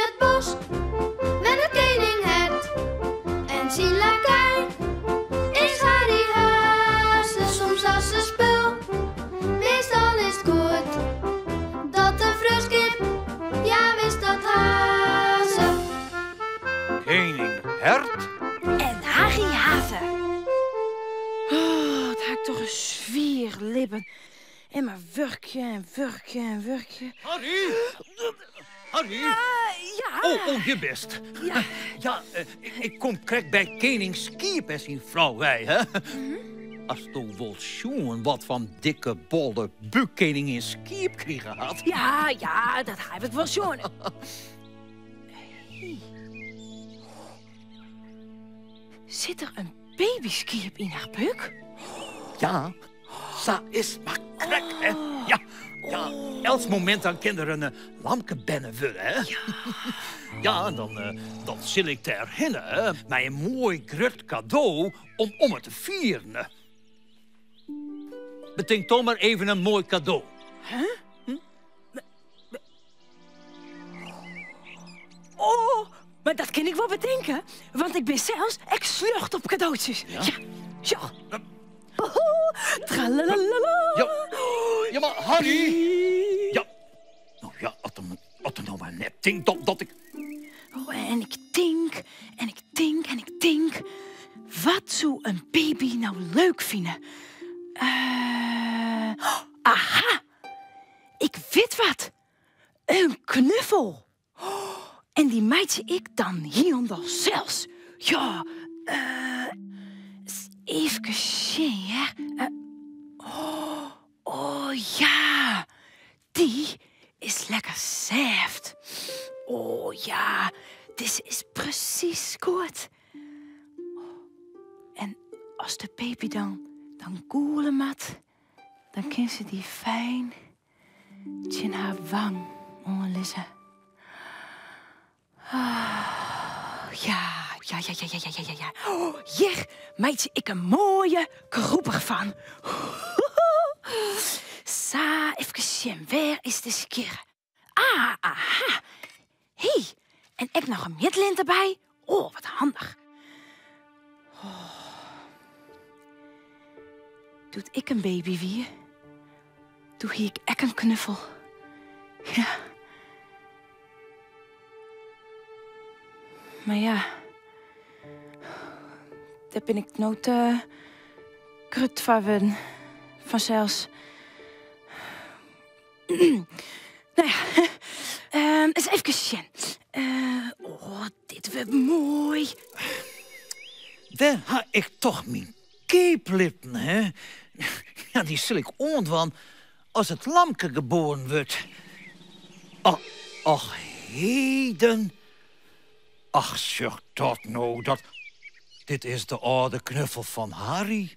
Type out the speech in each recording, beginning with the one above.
het bos met het koninghert. En zijn lakij is Harry Haase. Soms als ze spul, meestal is het goed. Dat de fruskip, ja wist dat Haase. Koninghert en Harry Haase. Oh, het haakt toch een zwierlippen. En maar wurkje en wurkje en wurkje. Harry! Harry! Ja. Oh, je best. Ja. Ja, ik kom krek bij koning Skiep en zijn vrouw wij, hè? Als je wel zien wat van dikke, bolle bukkening in Skiep kregen had. Ja, dat heb ik wel zo. Zit er een babyskiep in haar buik? Ja, ze is maar krek, hè? Ja, elk moment dan kinderen een lamke binnen willen, hè? Ja, en dan zil ik te herinneren met een mooi groot cadeau om het te vieren. Bedenk toch maar even een mooi cadeau. Oh, maar dat kan ik wel bedenken. Want ik ben zelfs slucht op cadeautjes. Ja. Tralalala. Ja, maar Harry! Ja, nou ja, als er nou maar net denkt dat ik... Oh, en ik denk, en ik denk, en ik denk... Wat zou een baby nou leuk vinden? Aha! Ik weet wat. Een knuffel. En die meidje ik dan hieronder zelfs. Ja, even zien, hè. Oh ja, die is lekker zacht. Oh ja, dit is precies goed. En als de baby dan koelen mat, dan kan ze die fijn in haar wang onderlissen. Ja. Oh, hier meid ik een mooie kroeper van. Sa, even zien, waar is de skier? Aha. Hé, en ik nog een midlint erbij. Oh, wat handig. Doet ik een baby weer, doe ik ek een knuffel. Ja. Maar ja, daar ben ik nooit krut van zelfs. Nou ja, eens even zien. Oh, dit wordt mooi. Daar had ik toch mijn keeplippen, hè? Ja, die zul ik ontwan als het lamke geboren wordt. Ach, heden. Ach, zeg dat nou, dit is de oude knuffel van Harry.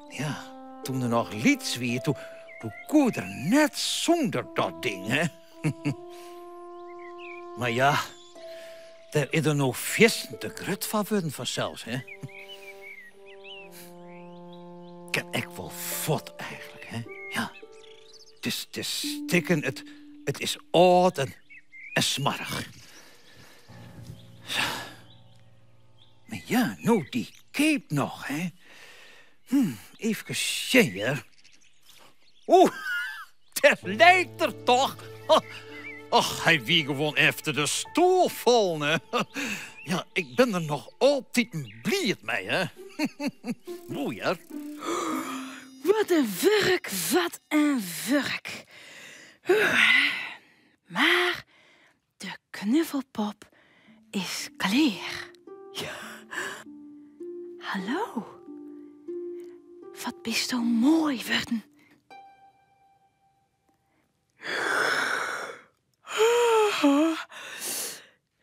Ja, toen er nog lieds weer, toen kon er net zonder dat ding, hè? Maar ja, daar is er nog vissen te grut van worden vanzelfs, hè? Ken ik wel fot eigenlijk, hè? Ja, het is stikken, het is oud en smarrig. Maar ja, nou die cape nog, hè? Even zien. Oeh, dat lijkt er toch. Ach, hij wie gewoon even de stoel vol, hè? Ja, ik ben er nog altijd blij mee, hè? Mooi, hè? Wat een wurk. Maar de knuffelpop is klaar. Ja. Hallo. Wat bist zo mooi worden.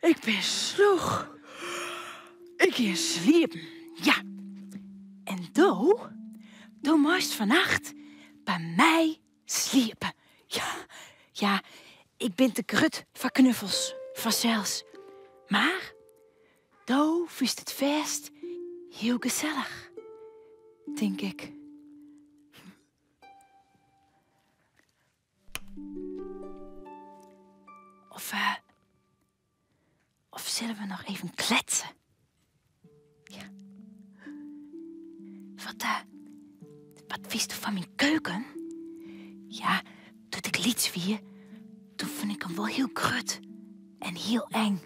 Ik ben sloeg. Ik ga sliepen. Ja. En doe moest vannacht bij mij sliepen. Ja, ik ben te grut van knuffels, vanzelfs. Maar, vies het feest heel gezellig, denk ik. Of nog even kletsen. Ja. Wat wist u van mijn keuken? Ja, toen ik liet weer, toen vond ik hem wel heel grut en heel eng.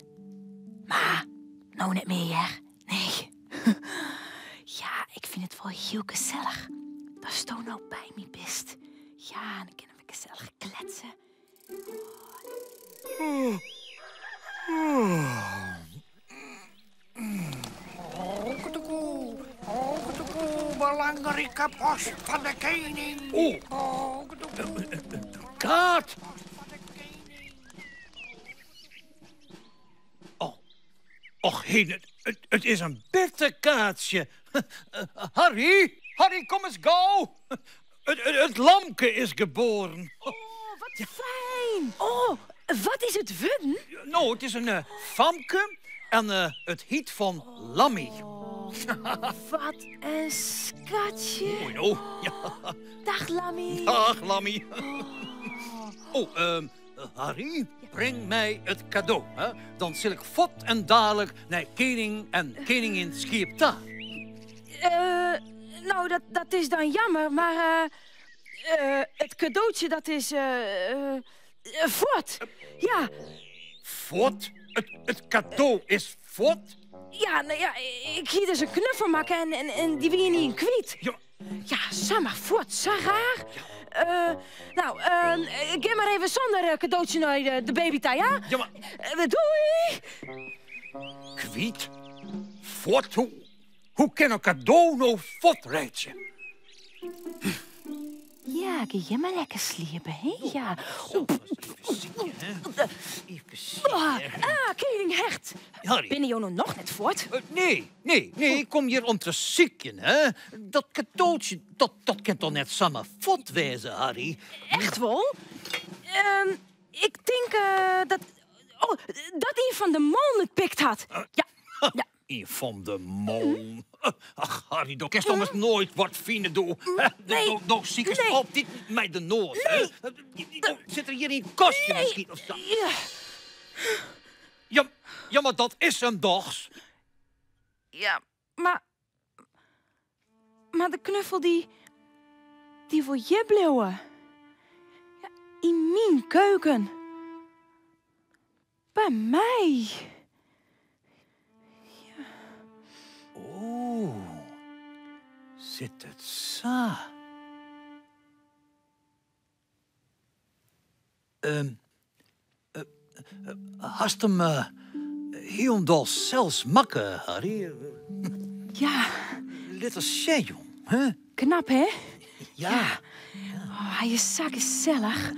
Maar, nou niet meer, nee. Ja, ik vind het wel heel gezellig. Daar stond nou bij me best. Ja, dan kunnen we gezellig kletsen. Belangrijke post van de koning. Kaart! Och, heen, het is een bitterkaartje. Harry, kom eens gauw. Het lamke is geboren. Oh, wat fijn. Oh, wat is het wun? Nou, het is een famke en het hiet van Lammy. Wat een schatje. Mooi nou. Ja. Dag, Lammy. Dag, Lammy. Harry, breng mij het cadeau. Hè? Dan zal ik vot en dadelijk naar koning en koningin Scheepta. Nou, dat is dan jammer, maar het cadeautje, dat is fort. Ja. Fot? Het cadeau is fot? Ja, nou ja, ik hier dus een knuffel maken en die wil je niet in kwijt. Ja. Ja, zeg fort, zo raar. Ga maar even zonder cadeautje naar de babytij, ja? Ja, maar... Doei! Kwiet? Fot? Hoe kan een cadeau nou fot rijden? Ja, ga je maar lekker sliepen, hè? Ja. Koning Hert. Harry. Ben je nog net voort? Nee, ik kom hier om te zieken, hè. Dat cadeautje, dat kan toch net samen fot wezen, Harry? Echt wel? Ik denk dat... Oh, dat hij van de mol het pikt had. Ja. Een van de mol. Ach, Harry, dat kan toch nooit wat vinden doen. Nog ziekers op dit met de nood. Zit er hier een kostje misschien of zo? Ja, maar dat is hem toch? Ja, maar de knuffel die wil je blijven. Ja, in mijn keuken. Bij mij. Oh, zit het zo? Hast hem helemaal zelfs makken, Harry? Ja. Little shit, jong. Hè? Knap, hè? Ja. Oh, hij is zo gezellig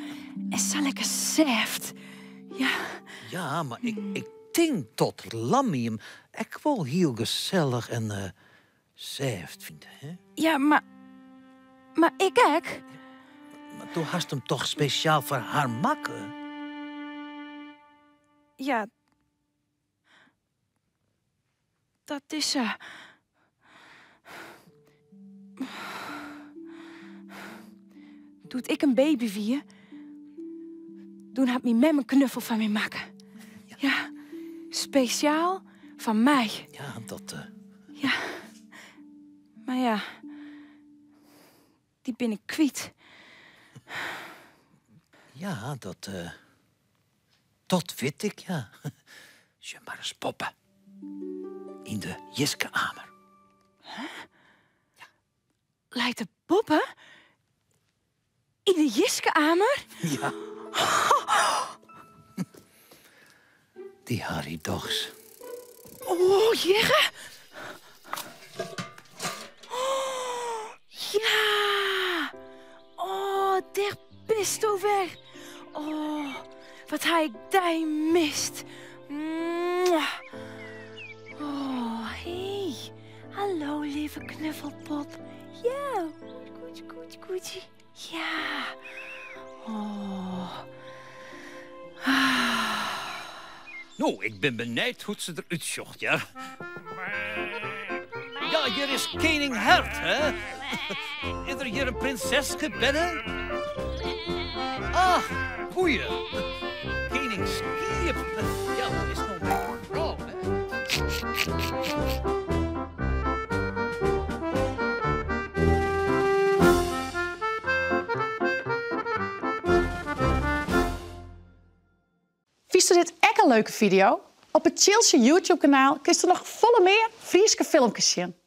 en zo lekker zeft. Ja. Ja, maar ik denk dat Lammy hem echt wel heel gezellig en zeft vindt, hè? Ja, maar ik ook. Maar toen hast hem toch speciaal voor haar maken? Ja. Dat is ze. Doet ik een baby vier, toen had mijn mem een knuffel van me maken. Ja, speciaal van mij. Ja, dat... Ja, maar ja, die ben ik kwijt. Ja, dat weet ik, ja. Je maar eens poppen. In de Jiske-amer. Huh? Ja. Lijkt de poppen? In de Jiske-amer? Ja. Die Harry Dogs. Oh, jere. Oh, ja. Oh, der bist over. Oh, wat hij daar mist. Oh, hey. Hallo, lieve knuffelpop. Ja, goed. Ja. Oh. Nou, ik ben benieuwd hoe ze eruit zocht, ja. Ja, hier is koning Hert, hè. Is er hier een prinses gebedden? Ah, goeie. Koning Scheep. Ja, hoe is het nou met je vrouw, hè? Vies je dit echt een leuke video? Op het Chilsje YouTube-kanaal kun je nog volle meer Frieske filmpjes zien.